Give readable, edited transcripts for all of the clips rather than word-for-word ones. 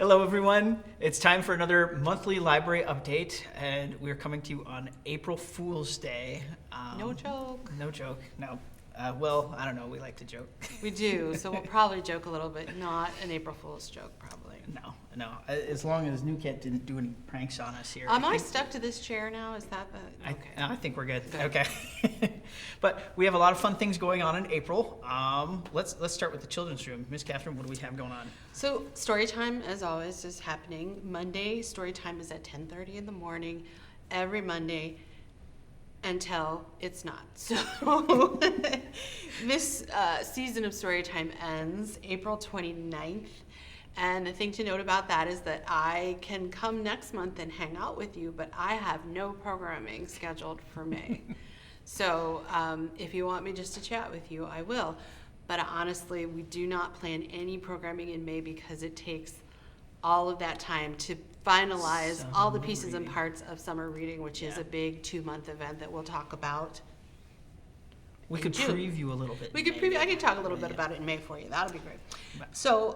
Hello, everyone. It's time for another monthly library update, and we're coming to you on April Fool's Day. No joke. No joke, no. Well, I don't know. We like to joke. We do, so we'll probably joke a little bit. Not an April Fool's joke, probably. No. As long as New Cat didn't do any pranks on us here. Am I stuck to this chair now? Is that the... Okay. I think we're good. Okay. But we have a lot of fun things going on in April. Let's start with the children's room. Miss Kathryn, what do we have going on? So story time, as always, is happening. Monday, story time is at 10:30 in the morning, every Monday, until it's not. So this season of story time ends April 29th. And the thing to note about that is that I can come next month and hang out with you, but I have no programming scheduled for May. So if you want me just to chat with you, I will. But honestly, we do not plan any programming in May because it takes all of that time to finalize all the pieces and parts of summer reading, which is a big 2-month event that we'll talk about. We could preview a little bit. We could preview. I could talk a little bit about it in May for you. That'll be great. So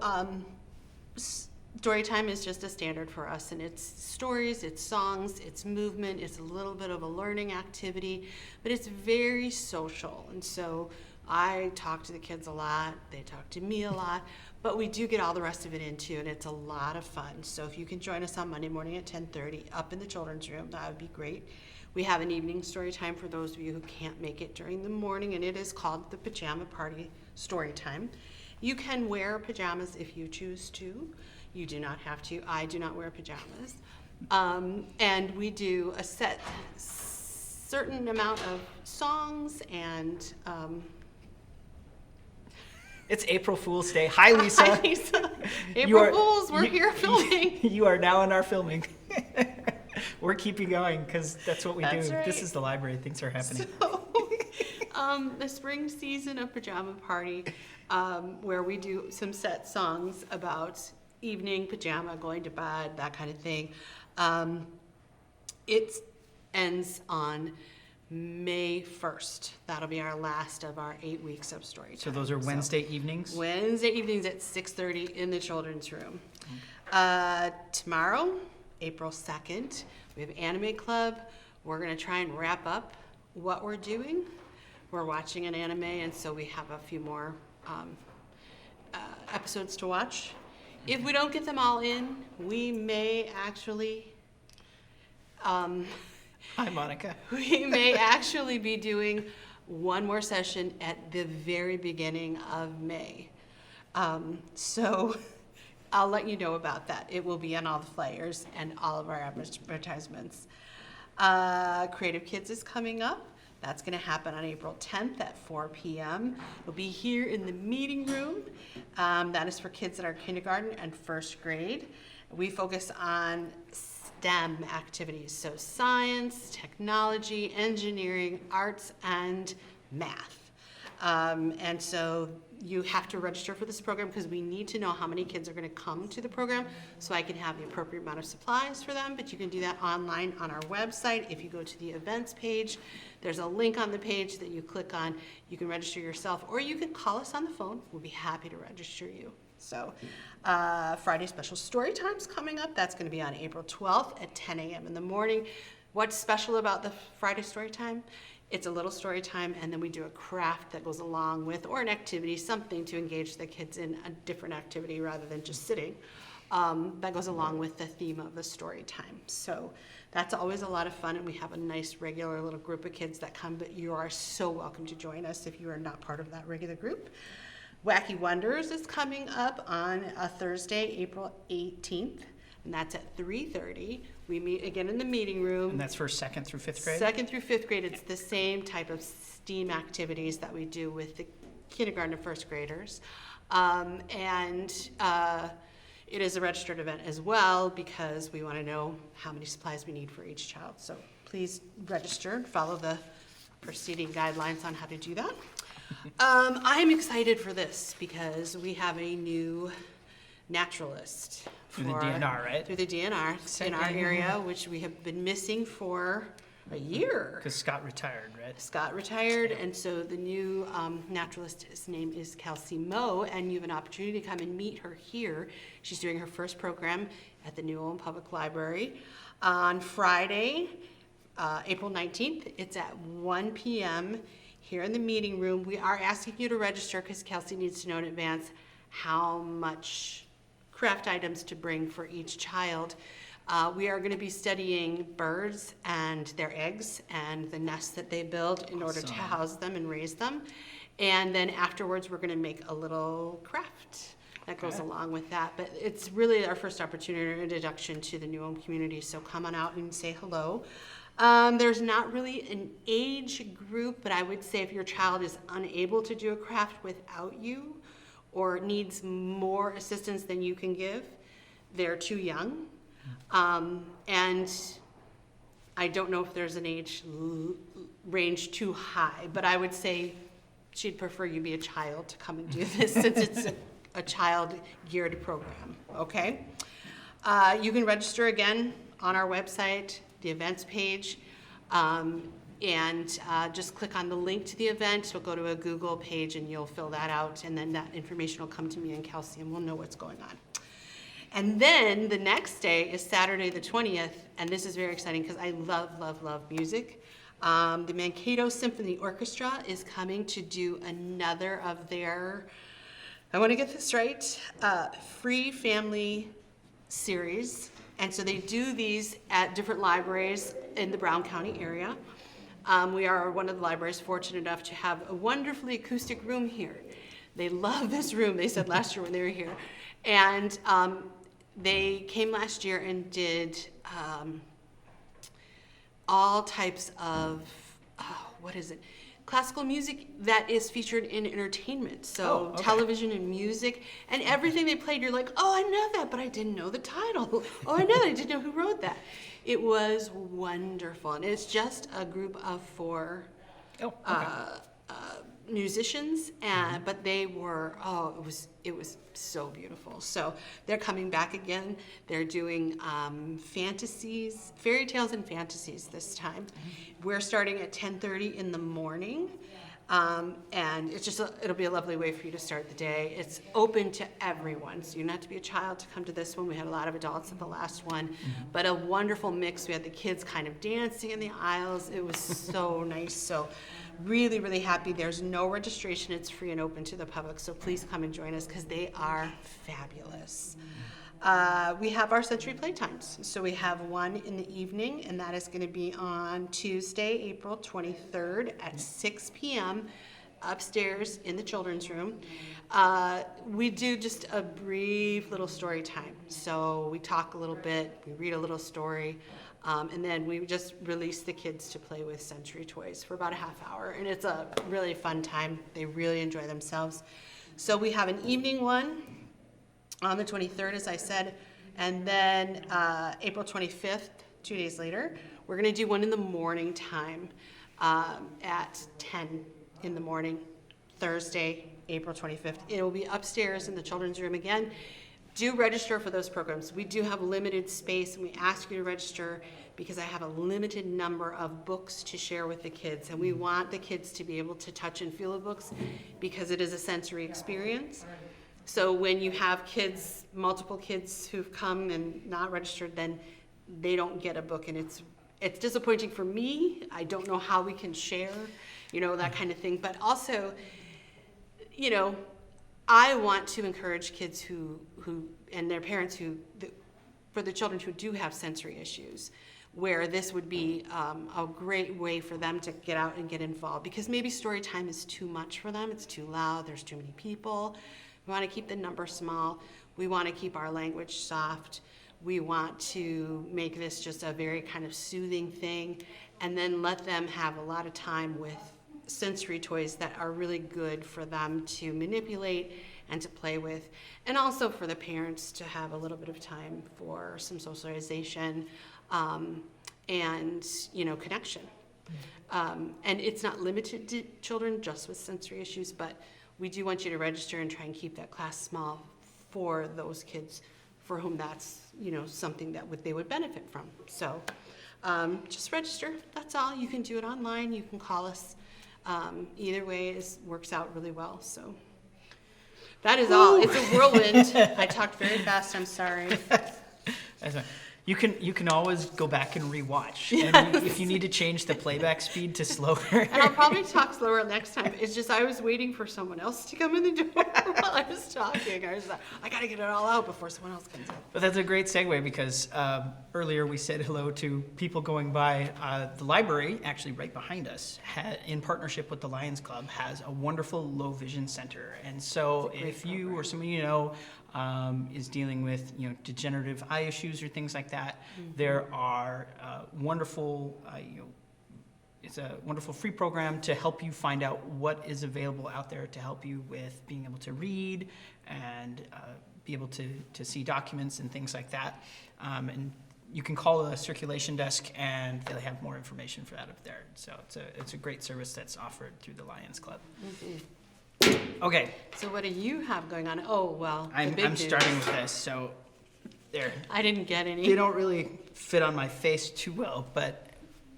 story time is just a standard for us, and it's stories, it's songs, it's movement, it's a little bit of a learning activity, but it's very social. And so I talk to the kids a lot, they talk to me a lot, but we do get all the rest of it in too, and it's a lot of fun. So if you can join us on Monday morning at 10:30 up in the children's room, that would be great. We have an evening story time for those of you who can't make it during the morning, and it is called the Pajama Party Story Time. You can wear pajamas if you choose to. You do not have to. I do not wear pajamas. And we do a certain amount of songs and... It's April Fool's Day. Hi, Lisa. Hi, Lisa. April Fools, we're here filming. You are now in our filming. We're keeping going because that's what we do. Right. This is the library. Things are happening. So, the spring season of Pajama Party, where we do some set songs about evening pajama, going to bed, that kind of thing. It ends on May 1st. That'll be our last of our 8 weeks of story time. So those are Wednesday evenings? Wednesday evenings at 6:30 in the children's room. Tomorrow, April 2nd, we have Anime Club. We're going to try and wrap up what we're doing. We're watching an anime, and so we have a few more episodes to watch. If we don't get them all in, we may actually... Hi, Monica. We may actually be doing one more session at the very beginning of May. So I'll let you know about that. It will be on all the flyers and all of our advertisements. Creative Kids is coming up. That's going to happen on April 10th at 4 p.m. It'll be here in the meeting room. That is for kids that are kindergarten and first grade. We focus on STEM activities, so science, technology, engineering, arts, and math. And so you have to register for this program because we need to know how many kids are going to come to the program so I can have the appropriate amount of supplies for them. But you can do that online on our website. If you go to the events page, there's a link on the page that you click on. You can register yourself, or you can call us on the phone. We'll be happy to register you. So Friday special story time's coming up. That's going to be on April 12th at 10 a.m. in the morning. What's special about the Friday story time? It's a little story time, and then we do a craft that goes along with, or an activity, something to engage the kids in a different activity rather than just sitting. That goes along with the theme of the story time. So that's always a lot of fun, and we have a nice regular little group of kids that come, but you are so welcome to join us if you are not part of that regular group. Wacky Wonders is coming up on a Thursday, April 18th, and that's at 3:30. We meet again in the meeting room. And that's for 2nd through 5th grade? 2nd through 5th grade. It's the same type of STEAM activities that we do with the kindergarten and first graders. It is a registered event as well because we want to know how many supplies we need for each child. So please register, follow the preceding guidelines on how to do that. I'm excited for this because we have a new naturalist. Through the DNR, right? Through the DNR in our area, which we have been missing for a year. Because Scott retired, right? Scott retired, and so the new naturalist, his name is Kelsey Moe, and you have an opportunity to come and meet her here. She's doing her first program at the new Ulm Public Library on Friday, April 19th. It's at 1 p.m. here in the meeting room. We are asking you to register because Kelsey needs to know in advance how much craft items to bring for each child. We are going to be studying birds and their eggs and the nests that they build in order to house them and raise them. And then afterwards, we're going to make a little craft that goes along with that. But it's really our first opportunity or introduction to the New Ulm community, so come on out and say hello. There's not really an age group, but I would say if your child is unable to do a craft without you or needs more assistance than you can give, they're too young. And I don't know if there's an age range too high, but I would say she'd prefer you be a child to come and do this since it's a child-geared program, okay? You can register again on our website, the events page, and just click on the link to the event. You'll go to a Google page and you'll fill that out, and then that information will come to me and Kelsey, and we'll know what's going on. And then the next day is Saturday the 20th, and this is very exciting because I love, love, love music. The Mankato Symphony Orchestra is coming to do another of their, I want to get this right, free family series. And so they do these at different libraries in the Brown County area. We are one of the libraries fortunate enough to have a wonderfully acoustic room here. They love this room, they said last year when they were here. And they came last year and did all types of, classical music that is featured in entertainment. So television and music, and everything they played, you're like, oh, I know that, but I didn't know the title. Oh, I know that, I didn't know who wrote that. It was wonderful, and it's just a group of 4 musicians, and but they were, it was so beautiful. So they're coming back again. They're doing fantasies, fairy tales and fantasies this time. We're starting at 10:30 in the morning, and it's just it'll be a lovely way for you to start the day. It's open to everyone, so you don't have to be a child to come to this one. We had a lot of adults at the last one, but a wonderful mix. We had the kids kind of dancing in the aisles. It was so nice. So really, really happy. There's no registration. It's free and open to the public, so please come and join us because they are fabulous. We have our sensory playtimes. So we have one in the evening, and that is going to be on Tuesday, April 23rd at 6 p.m. upstairs in the children's room. We do just a brief little story time. So we talk a little bit, we read a little story, and then we just release the kids to play with sensory toys for about a half hour. And it's a really fun time. They really enjoy themselves. So we have an evening one on the 23rd, as I said, and then April 25th, 2 days later, we're going to do one in the morning time at 10 in the morning, Thursday, April 25th. It will be upstairs in the children's room again. Do register for those programs. We do have limited space, and we ask you to register because I have a limited number of books to share with the kids, and we want the kids to be able to touch and feel the books because it is a sensory experience. So when you have kids, multiple kids who've come and not registered, then they don't get a book, and it's disappointing for me. I don't know how we can share, that kind of thing. But also, I want to encourage kids who and their parents for the children who do have sensory issues, where this would be a great way for them to get out and get involved, because maybe story time is too much for them. It's too loud. There's too many people. We want to keep the number small. We want to keep our language soft. We want to make this just a very kind of soothing thing, and then let them have a lot of time with sensory toys that are really good for them to manipulate and to play with, and also for the parents to have a little bit of time for some socialization and connection. And it's not limited to children just with sensory issues, but we do want you to register and try and keep that class small for those kids for whom that's something that they would benefit from. So Just register, that's all. You can do it online, you can call us. Either way works out really well, so. That is all. It's a whirlwind. I talked very fast, I'm sorry. That's fine. You can always go back and rewatch. Yes. And if you need to change the playback speed to slower. And I'll probably talk slower next time. It's just I was waiting for someone else to come in the door while I was talking. I was like, I gotta get it all out before someone else comes in. But that's a great segue because earlier we said hello to people going by. The library, actually right behind us, in partnership with the Lions Club, has a wonderful low vision center. And so if you or someone you know is dealing with degenerative eye issues or things like that, there are wonderful it's a wonderful free program to help you find out what is available out there to help you with being able to read and be able to see documents and things like that. And you can call the circulation desk and they'll have more information for that up there. So it's a great service that's offered through the Lions Club. Okay. So what do you have going on? Oh, well, I'm starting with this. So there. I didn't get any. They don't really fit on my face too well, but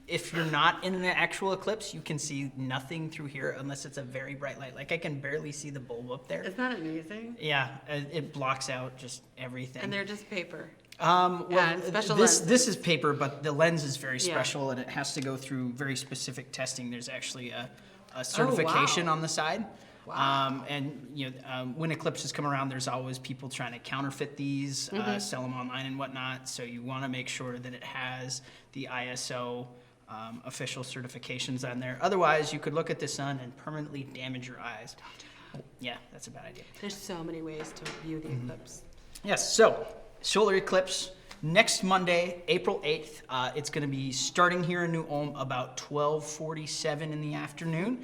if you're not in an actual eclipse, you can see nothing through here unless it's a very bright light. Like I can barely see the bulb up there. Isn't that amazing? Yeah, it blocks out just everything. And they're just paper. Well, and special this is paper, but the lens is very Yeah. special and it has to go through very specific testing. There's actually a certification on the side. Wow. When eclipses come around, there's always people trying to counterfeit these, sell them online and whatnot. So you want to make sure that it has the ISO official certifications on there. Otherwise, you could look at the sun and permanently damage your eyes. Yeah, that's a bad idea. There's so many ways to view the eclipse. Yes, so solar eclipse next Monday, April 8th. It's going to be starting here in New Ulm about 12:47 in the afternoon.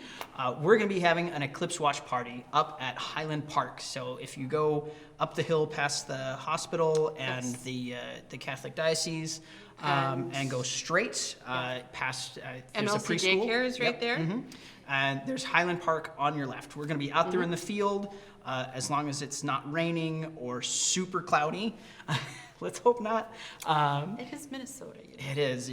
We're going to be having an eclipse watch party up at Highland Park. So if you go up the hill past the hospital and the Catholic Diocese and go straight past there's a MLC preschool. daycare is right there. And there's Highland Park on your left. We're going to be out there in the field as long as it's not raining or super cloudy. Let's hope not. It is Minnesota. It is.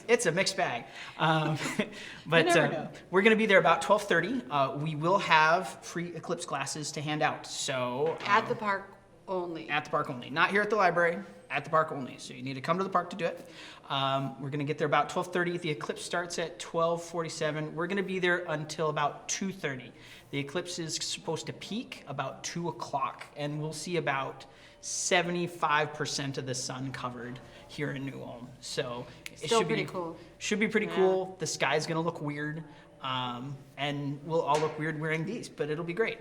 It's a mixed bag. But never know. we're going to be there about 12:30. We will have free eclipse glasses to hand out. So At the park only. at the park only. Not here at the library, at the park only. So you need to come to the park to do it. We're going to get there about 12:30. The eclipse starts at 12:47. We're going to be there until about 2:30. The eclipse is supposed to peak about 2 o'clock, and we'll see about 75% of the sun covered here in New Ulm. So it Still should pretty be cool. Should be pretty Yeah. cool. The sky's going to look weird, and we'll all look weird wearing these, but it'll be great.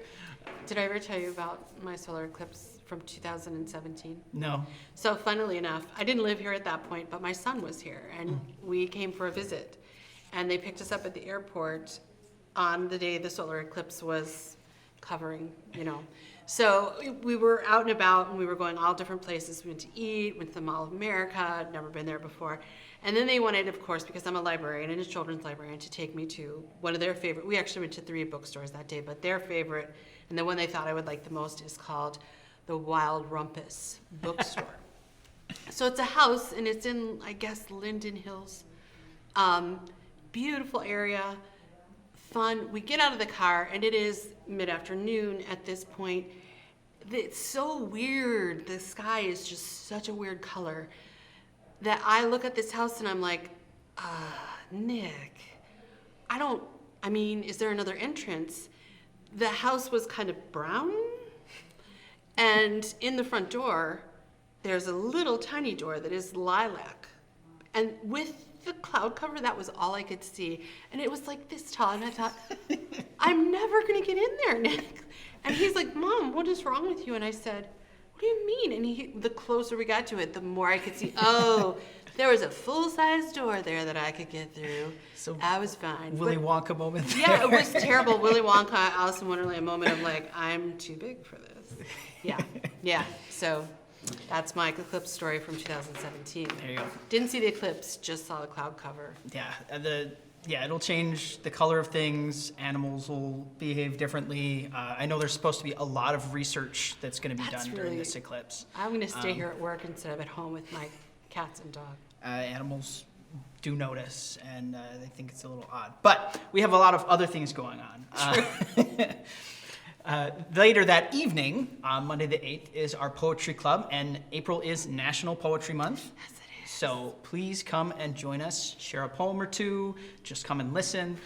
Did I ever tell you about my solar eclipse from 2017? No. So funnily enough, I didn't live here at that point, but my son was here, and we came for a visit. And they picked us up at the airport on the day the solar eclipse was covering, So we were out and about, and we were going all different places. We went to eat, went to the Mall of America. I'd never been there before. And then they wanted, of course, because I'm a librarian and a children's librarian, to take me to one of their favorite. We actually went to 3 bookstores that day, but their favorite, and the one they thought I would like the most, is called the Wild Rumpus Bookstore. So it's a house, and it's in, I guess, Linden Hills. Beautiful area, fun. We get out of the car, and it is mid-afternoon at this point. It's so weird. The sky is just such a weird color that I look at this house, and I'm like, Nick, is there another entrance? The house was kind of brown, and in the front door, there's a little tiny door that is lilac. And with the cloud cover, that was all I could see. And it was like this tall, and I thought, I'm never gonna get in there, Nick. And he's like, Mom, what is wrong with you? And I said, what do you mean? And the closer we got to it, the more I could see, there was a full-size door there that I could get through. So I was fine. Willy Wonka moment there. Yeah, it was terrible. Willy Wonka, Alice in Wonderland moment of like, I'm too big for this. Yeah. So that's my eclipse story from 2017. There you go. Didn't see the eclipse, just saw the cloud cover. Yeah, it'll change the color of things. Animals will behave differently. I know there's supposed to be a lot of research that's going to be done during this eclipse. I'm going to stay here at work instead of at home with my cats and dog. Animals do notice, and they think it's a little odd. But we have a lot of other things going on. Later that evening, on Monday the 8th, is our poetry club, and April is National Poetry Month. Yes, it is. So please come and join us, share a poem or two, just come and listen.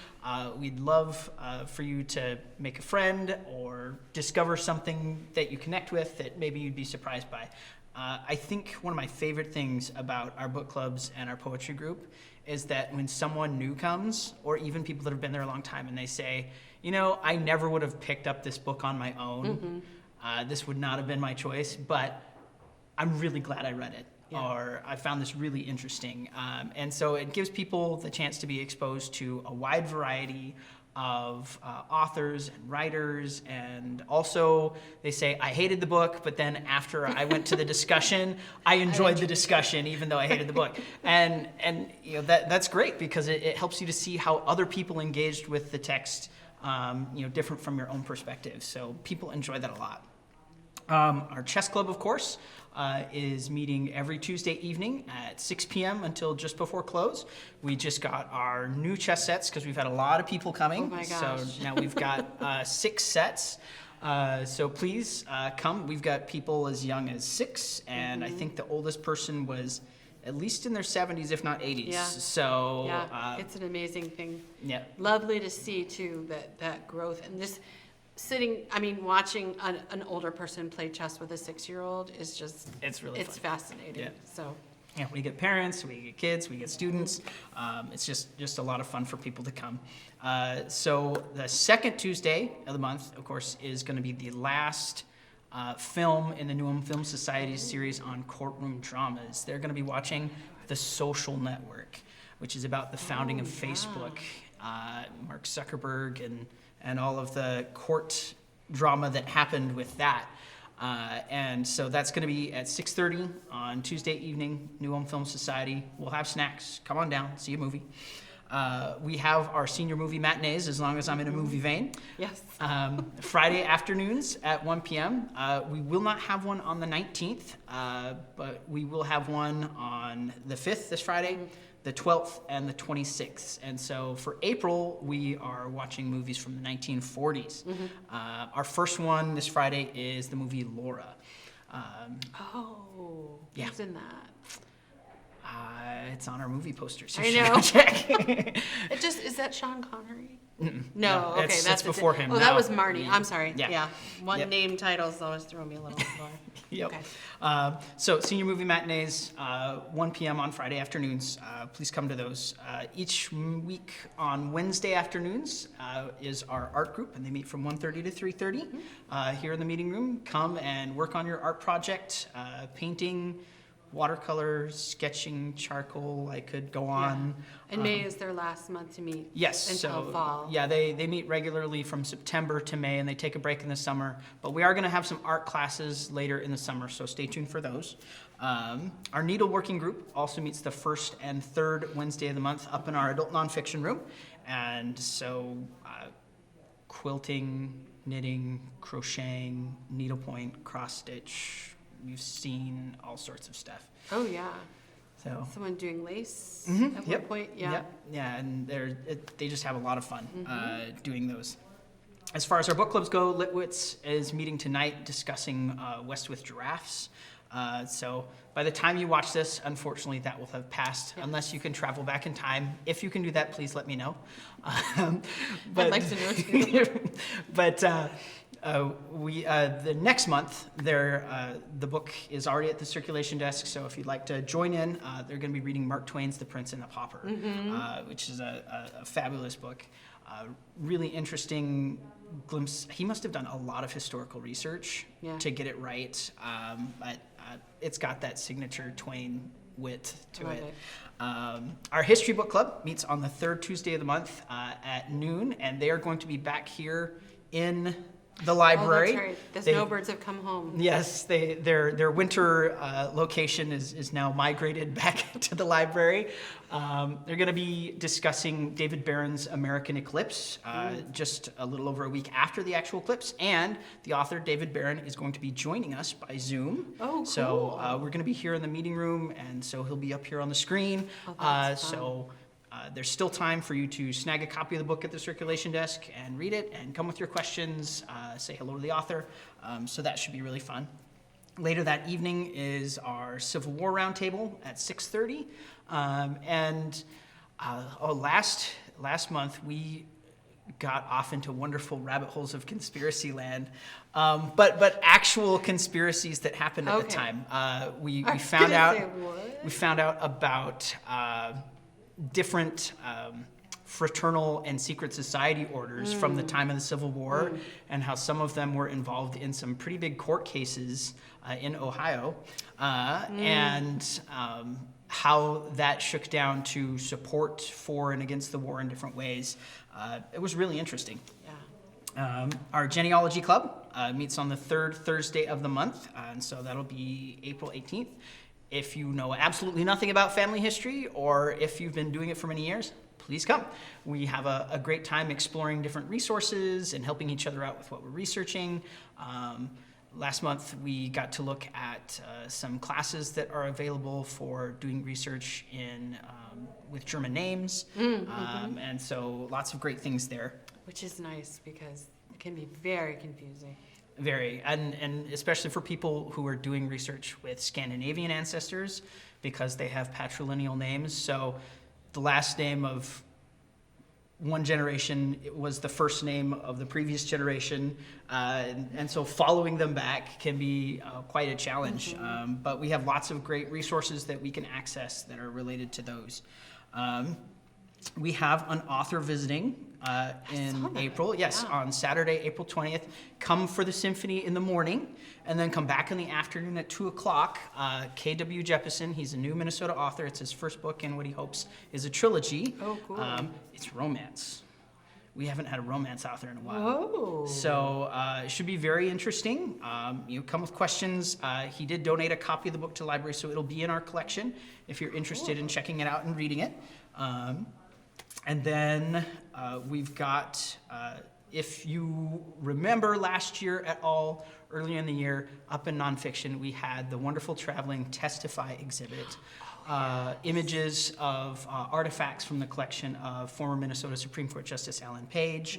We'd love for you to make a friend or discover something that you connect with that maybe you'd be surprised by. I think one of my favorite things about our book clubs and our poetry group is that when someone new comes, or even people that have been there a long time, and they say, I never would have picked up this book on my own. This would not have been my choice, but I'm really glad I read it. Yeah. Or I found this really interesting. And so it gives people the chance to be exposed to a wide variety of authors and writers, and also they say, I hated the book, but then after I went to the discussion, I enjoyed the discussion, even though I hated the book. And that's great, because it helps you to see how other people engaged with the text, different from your own perspective. So people enjoy that a lot. Our chess club, of course, is meeting every Tuesday evening at 6 p.m. until just before close. We just got our new chess sets because we've had a lot of people coming. Oh my gosh. So now we've got 6 sets. So please come. We've got people as young as 6, and I think the oldest person was at least in their 70s, if not 80s. Yeah. So It's an amazing thing. Yeah. Lovely to see too that growth, and this watching an older person play chess with a 6-year-old is just, it's really it's fun. fascinating. Yeah. So Yeah, we get parents, we get kids, we get students. It's just a lot of fun for people to come. So the second Tuesday of the month, of course, is going to be the last film in the New Ulm Film Society's series on courtroom dramas. They're going to be watching The Social Network, which is about the founding of Facebook, Mark Zuckerberg, and all of the court drama that happened with that. And so that's going to be at 6:30 on Tuesday evening, New Ulm Film Society. We'll have snacks. Come on down, see a movie. We have our senior movie matinees, as long as I'm in a movie vein. yes. Friday afternoons at 1 p.m. We will not have one on the 19th, but we will have one on the 5th, this Friday, the 12th, and the 26th. And so for April, we are watching movies from the 1940s. Our first one this Friday is the movie Laura. Yeah. Who's in that? It's on our movie poster. So I you should know. go check. Is that Sean Connery? No, No, okay, it's that's before him. Oh, No. that was Marnie. I'm sorry. Yeah. Yeah. One Yep. name titles always throw me a little more. Yep. Okay. So senior movie matinees, 1 p.m. on Friday afternoons. Please come to those. Each week on Wednesday afternoons is our art group, and they meet from 1:30 to 3:30 here in the meeting room. Come and work on your art project, painting, watercolor, sketching, charcoal. I could go on. And May is their last month to meet. Yes, Until so fall. yeah, they meet regularly from September to May, and they take a break in the summer. But we are going to have some art classes later in the summer, so stay tuned for those. Our needleworking group also meets the first and third Wednesday of the month up in our adult nonfiction room, and so quilting, knitting, crocheting, needlepoint, cross stitch. You've seen all sorts of stuff. Oh, yeah. So. Someone doing lace Mhm, at yep, one point. Yeah. Yep, yeah, and they just have a lot of fun doing those. As far as our book clubs go, Litwitz is meeting tonight discussing West with Giraffes. So by the time you watch this, unfortunately, that will have passed, unless you can travel back in time. If you can do that, please let me know. I'd like to know too. But the next month, the book is already at the circulation desk. So if you'd like to join in, they're going to be reading Mark Twain's *The Prince and the Pauper*, which is a fabulous book. Really interesting glimpse. He must have done a lot of historical research to get it right, but it's got that signature Twain wit to it. Our history book club meets on the third Tuesday of the month at noon, and they are going to be back here in the library. Oh, that's right. The They- snowbirds have come home. Yes, their winter location is now migrated back to the library. They're going to be discussing David Barron's American Eclipse just a little over a week after the actual eclipse, and the author David Barron is going to be joining us by Zoom. Oh, cool. So we're going to be here in the meeting room, and so he'll be up here on the screen. Oh, that's fun. So there's still time for you to snag a copy of the book at the circulation desk and read it, and come with your questions, say hello to the author. So that should be really fun. Later that evening is our Civil War Roundtable at 6:30. Last month we got off into wonderful rabbit holes of conspiracy land, but actual conspiracies that happened at the Okay. time. We I was found gonna out say, what? we found out about different fraternal and secret society orders from the time of the Civil War, and how some of them were involved in some pretty big court cases in Ohio, and how that shook down to support for and against the war in different ways. It was really interesting. Yeah. Our genealogy club meets on the third Thursday of the month, and so that'll be April 18th. If you know absolutely nothing about family history, or if you've been doing it for many years, please come. We have a great time exploring different resources and helping each other out with what we're researching. Last month, we got to look at some classes that are available for doing research in with German names, and so lots of great things there. Which is nice because it can be very confusing. Very, and especially for people who are doing research with Scandinavian ancestors, because they have patrilineal names. So the last name of one generation was the first name of the previous generation, and so following them back can be quite a challenge. But we have lots of great resources that we can access that are related to those. We have an author visiting in April. Yes, Yeah. on Saturday, April 20th. Come for the symphony in the morning, and then come back in the afternoon at 2 o'clock. K.W. Jeppesen, he's a new Minnesota author. It's his first book in what he hopes is a trilogy. Oh, cool. It's romance. We haven't had a romance author in a while. Oh. So it should be very interesting. You come with questions. He did donate a copy of the book to the library, so it'll be in our collection if you're interested in checking it out and reading it. And then we've got, if you remember last year at all, earlier in the year, up in nonfiction, we had the wonderful traveling Testify exhibit. Images of artifacts from the collection of former Minnesota Supreme Court Justice Alan Page.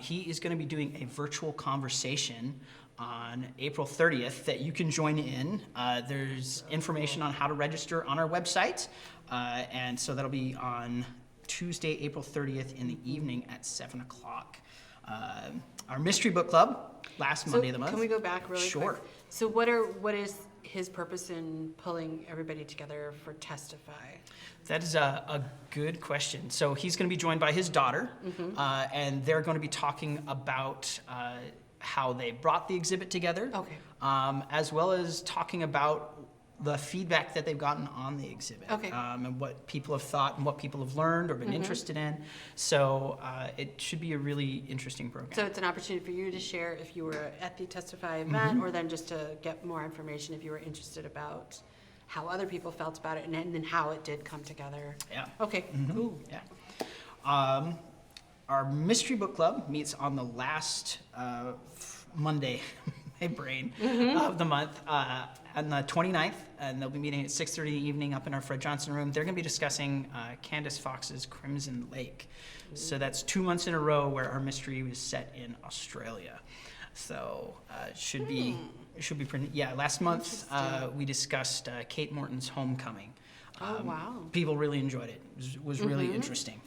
He is going to be doing a virtual conversation on April 30th that you can join in. There's information on how to register on our website, and so that'll be on Tuesday, April 30th in the evening at 7 o'clock. Our mystery book club, last Monday of the month. Can we go back really Sure. quick? So what is his purpose in pulling everybody together for Testify? That is a good question. So he's going to be joined by his daughter, and they're going to be talking about how they brought the exhibit together, Okay. As well as talking about the feedback that they've gotten on the exhibit, Okay. And what people have thought and what people have learned or been interested in. So it should be a really interesting program. So it's an opportunity for you to share if you were at the Testify event, or then just to get more information if you were interested about how other people felt about it, and then how it did come together. Yeah. Okay, cool. Yeah. Our mystery book club meets on the last Monday, my brain, of the month, on the 29th, and they'll be meeting at 6:30 in the evening up in our Fred Johnson room. They're going to be discussing Candace Fox's Crimson Lake. So that's 2 months in a row where our mystery was set in Australia. So it should be pretty. Yeah, last month we discussed Kate Morton's Homecoming. Oh, wow. People really enjoyed it. It was really interesting.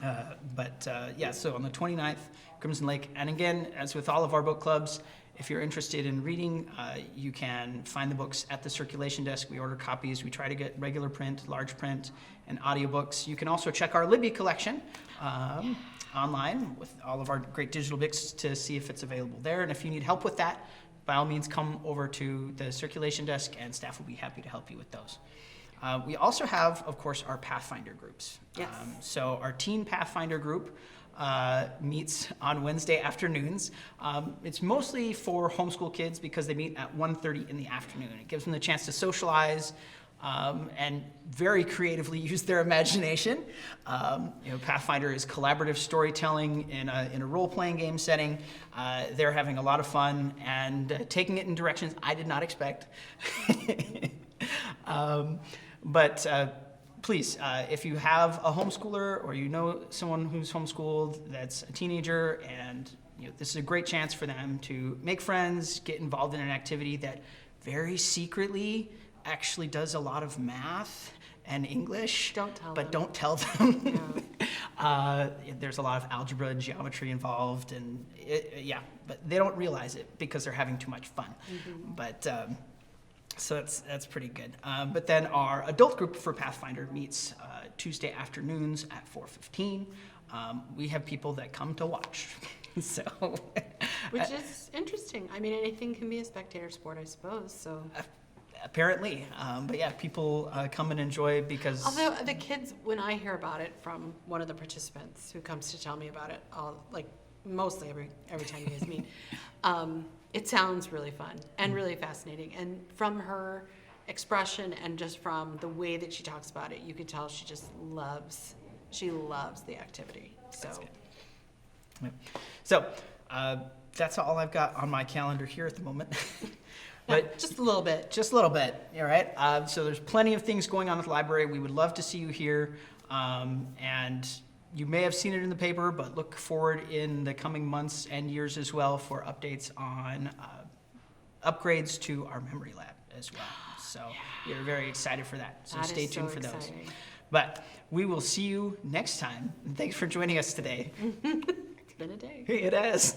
Yeah, so on the 29th, Crimson Lake. And again, as with all of our book clubs, if you're interested in reading, you can find the books at the circulation desk. We order copies. We try to get regular print, large print, and audiobooks. You can also check our Libby collection online with all of our great digital books to see if it's available there. And if you need help with that, by all means, come over to the circulation desk, and staff will be happy to help you with those. We also have, of course, our Pathfinder groups. Yes. So our Teen Pathfinder group meets on Wednesday afternoons. It's mostly for homeschool kids because they meet at 1:30 in the afternoon. It gives them the chance to socialize and very creatively use their imagination. Pathfinder is collaborative storytelling in a role-playing game setting. They're having a lot of fun and taking it in directions I did not expect. But please, if you have a homeschooler or you know someone who's homeschooled that's a teenager, and this is a great chance for them to make friends, get involved in an activity that very secretly actually does a lot of math and English. Don't tell but them. don't tell them. Yeah. There's a lot of algebra and geometry involved, and but they don't realize it because they're having too much fun. Mm-hmm. But so that's pretty good. But then our adult group for Pathfinder meets Tuesday afternoons at 4:15. We have people that come to watch. So, Which is interesting. I mean, anything can be a spectator sport, I suppose. So. Apparently, but yeah, people come and enjoy because. Although the kids, when I hear about it from one of the participants who comes to tell me about it, mostly every time you guys meet, it sounds really fun and really fascinating. And from her expression and just from the way that she talks about it, you could tell she just loves the activity. So. That's good. Yep. So that's all I've got on my calendar here at the moment. But just a little bit. Just a little bit, all right? So there's plenty of things going on at the library. We would love to see you here. And you may have seen it in the paper, but look forward in the coming months and years as well for updates on upgrades to our memory lab as well. So we're very excited for that. So stay tuned for those. But we will see you next time. And thanks for joining us today. It's been a day. It has.